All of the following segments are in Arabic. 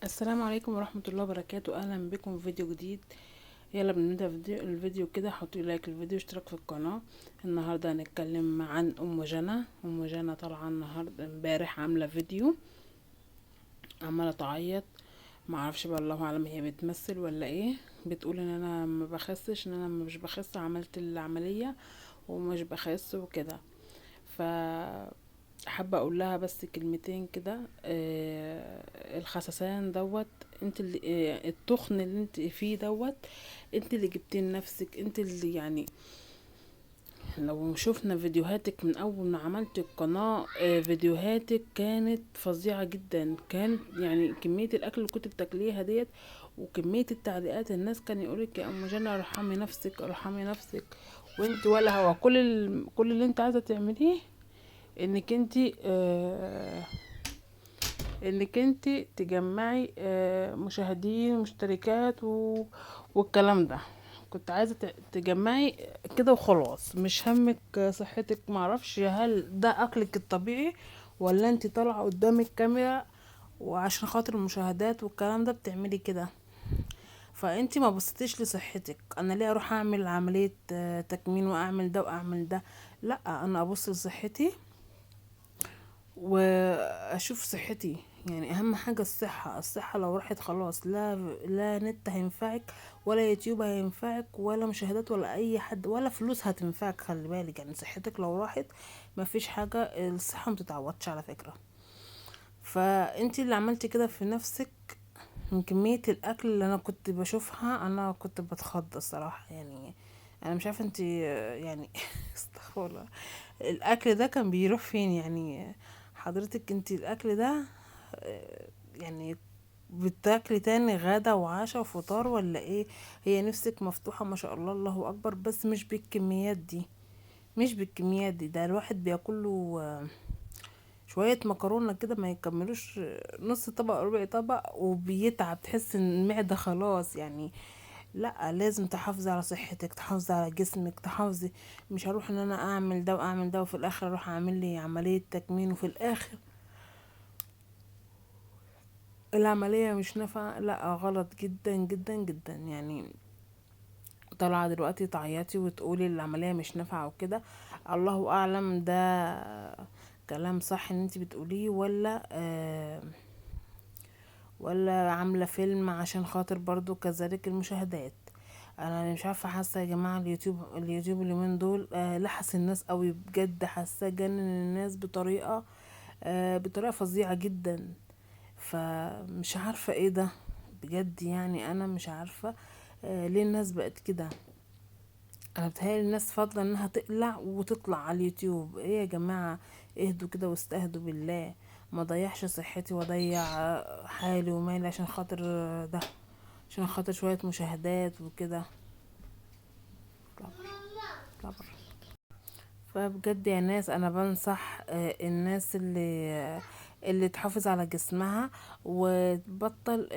السلام عليكم ورحمة الله وبركاته. اهلا بكم في فيديو جديد. يلا بنبدأ الفيديو كده. حطوا لايك للفيديو، اشتراك في القناة. النهاردة هنتكلم عن ام جنى طالعة النهاردة امبارح عاملة فيديو عمالة تعيط. معرفش بقى، الله اعلم هي بتمثل ولا ايه. بتقول ان انا ما بخسش، ان انا مش بخس، عملت العملية ومش بخس وكده. ف حابة اقول لها بس كلمتين كده. الخسسان دوت، انت اللي التخن اللي انت فيه دوت، انت اللي جبتيه لنفسك، انت اللي يعني. لو شفنا فيديوهاتك من اول ما عملت القناة، فيديوهاتك كانت فظيعة جدا. كانت يعني كمية الاكل اللي كنت بتاكليها ديت، وكمية التعليقات. الناس كان يقولك يا ام جنى ارحمي نفسك ارحمي نفسك، وانت ولا هو. كل اللي انت عايزة تعمليه انك انتي انك انتي تجمعي مشاهدين ومشتركات والكلام ده. كنت عايزة تجمعي كده وخلاص، مش همك صحتك. معرفش هل ده اكلك الطبيعي، ولا انتي طالعة قدام الكاميرا وعشان خاطر المشاهدات والكلام ده بتعملي كده. فانتي ما بصيتيش لصحتك. انا ليه اروح اعمل عملية تكميم واعمل ده واعمل ده؟ لا، انا ابص لصحتي واشوف صحتي. يعني اهم حاجة الصحة لو راحت خلاص، لا نت هينفعك، ولا يوتيوب هينفعك، ولا مشاهدات، ولا اي حد، ولا فلوس هتنفعك. خلي بالك، يعني صحتك لو راحت مفيش حاجة. الصحة متتعوضش على فكرة. فانتي اللي عملتي كده في نفسك من كمية الاكل اللي انا كنت بشوفها. انا كنت بتخض الصراحة يعني. انا مش عارفة انتي يعني استغفر الله، الاكل ده كان بيروح فين يعني؟ حضرتك انتي الاكل ده يعني بتاكلي تاني غدا وعشاء وفطار ولا ايه؟ هي نفسك مفتوحة ما شاء الله، الله اكبر، بس مش بالكميات دي. مش بالكميات دي. ده الواحد بياكله شوية مكرونة كده ما يكملوش نص طبق ربع طبق، وبيتعب. تحس ان المعدة خلاص يعني. لا، لازم تحافظي على صحتك، تحافظي على جسمك، تحافظي. مش هروح ان انا اعمل ده واعمل ده، وفي الاخر اروح اعمل لي عملية تكميم، وفي الاخر العملية مش نافعة. لا، غلط جدا جدا جدا يعني. طالعة دلوقتي تعيطي وتقولي العملية مش نافعة وكده. الله اعلم ده كلام صح ان انتي بتقوليه، ولا عاملة فيلم عشان خاطر برضو كذلك المشاهدات. انا مش عارفة، حاسة يا جماعة اليوتيوب اليومين دول لحس الناس قوي بجد. حاسة جنن الناس بطريقة فظيعة جدا. فمش عارفة ايه ده بجد. يعني انا مش عارفة ليه الناس بقت كده. انا بتهيألي الناس فاضلة انها تقلع وتطلع على اليوتيوب. ايه يا جماعة؟ اهدوا كده واستهدوا بالله. ما ضيعش صحتي واضيع حالي ومالي عشان خاطر ده، عشان خاطر شوية مشاهدات وكده. اطلع بره، اطلع بره. فبجد يا ناس، انا بنصح الناس اللي تحافظ على جسمها وتبطل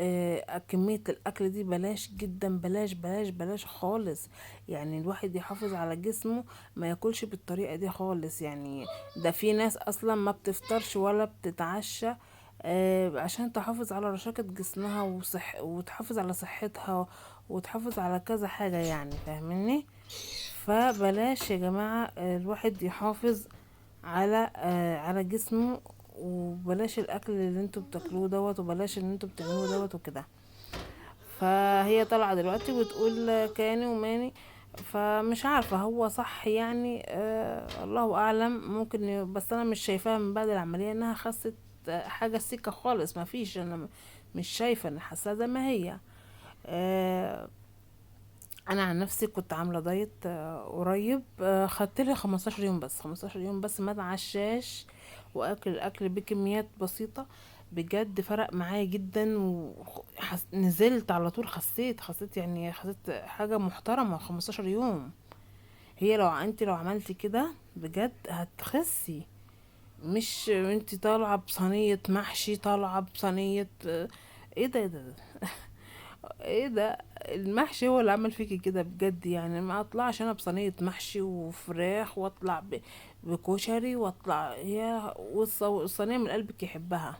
كمية الاكل دي. بلاش جدا، بلاش بلاش بلاش خالص. يعني الواحد يحافظ على جسمه، ما ياكلش بالطريقة دي خالص يعني. ده في ناس اصلا ما بتفطرش ولا بتتعشى عشان تحافظ على رشاقة جسمها وتحافظ على صحتها، وتحافظ على كذا حاجة يعني. فاهميني؟ فبلاش يا جماعة الواحد يحافظ على جسمه، وبلاش الاكل اللي انتوا بتاكلوه دوت، وبلاش اللي انتوا بتعملوه دوت وكده. فهي طالعة دلوقتي وتقول كاني وماني. فمش عارفة هو صح يعني. الله اعلم. ممكن بس انا مش شايفاها من بعد العملية انها خست حاجة سكة خالص. ما فيش. انا مش شايفة. انا حاسة زي ما هي. آه انا عن نفسي كنت عامله دايت قريب. خدت لي 15 يوم بس، 15 يوم بس ما اتعشاش، واكل الاكل بكميات بسيطه. بجد فرق معايا جدا، ونزلت على طول. خسيت يعني، خسيت حاجه محترمه 15 يوم. هي لو عملتي كده بجد هتخسي. مش انتي طالعه بصينيه محشي، طالعه بصينيه ايه ده، ايه ده، ايه ده؟ المحشي هو اللي عمل فيكي كده بجد يعني. ما اطلعش انا بصينيه محشي وفراخ، واطلع بكشري، واطلع هي والصينيه من قلبك يحبها.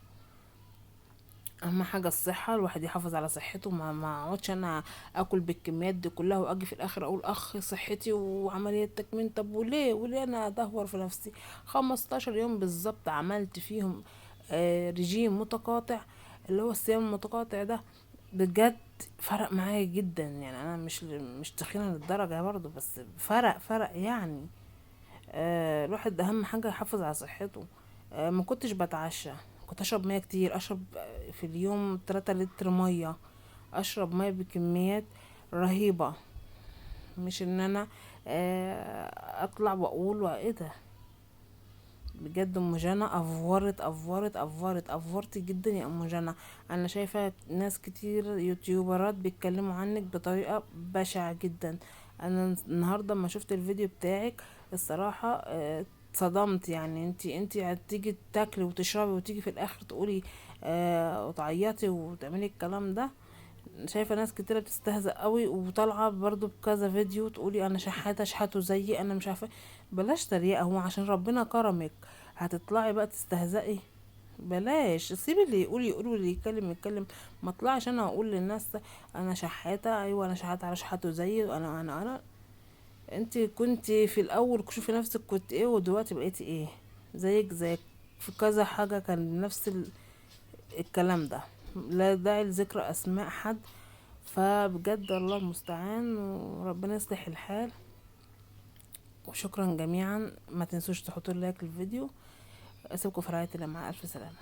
اهم حاجه الصحه، الواحد يحافظ على صحته، ما اقعدش انا اكل بالكميات دي كلها واجي في الاخر اقول اخ صحتي وعمليه تكميم. طب وليه انا ادهور في نفسي؟ 15 يوم بالظبط عملت فيهم رجيم متقاطع، اللي هو الصيام المتقاطع ده، بجد فرق معايا جدا. يعني انا مش تخينه للدرجه برضو، بس فرق يعني. الواحد اهم حاجه يحافظ على صحته. ما كنتش بتعشى، كنت اشرب ميه كتير، اشرب في اليوم 3 لتر ميه، اشرب ميه بكميات رهيبه. مش ان انا اطلع واقول وايه ده. بجد ام جنى افورت جدا يا ام جنى. انا شايفه ناس كتير يوتيوبرات بيتكلموا عنك بطريقه بشعه جدا. انا النهارده ما شفت الفيديو بتاعك الصراحه اتصدمت. يعني انتي هتيجي تاكلي وتشربي وتيجي في الاخر تقولي وتعيطي وتعملي الكلام ده. شايفه ناس كتيره بتستهزأ قوي وطالعه برضو بكذا فيديو تقولي انا شحاته اشحتوا زيي، انا مش عارفه. بلاش تريقه، هو عشان ربنا كرمك هتطلعي بقى تستهزئي؟ بلاش، سيبي اللي يقول واللي يتكلم يتكلم. ما اطلعش انا اقول للناس انا شحاته، ايوه انا شحاته على شحاته زيي، انا انت كنت في الاول شوفي نفسك كنت ايه ودلوقتي بقيتي ايه. زيك في كذا حاجه كان نفس الكلام ده. لا داعي لذكر اسماء حد. فبجد الله المستعان وربنا يصلح الحال. وشكرا جميعا، ما تنسوش تحطوا لايك للفيديو. اسيبكم في رعاية الله، مع الف سلامة.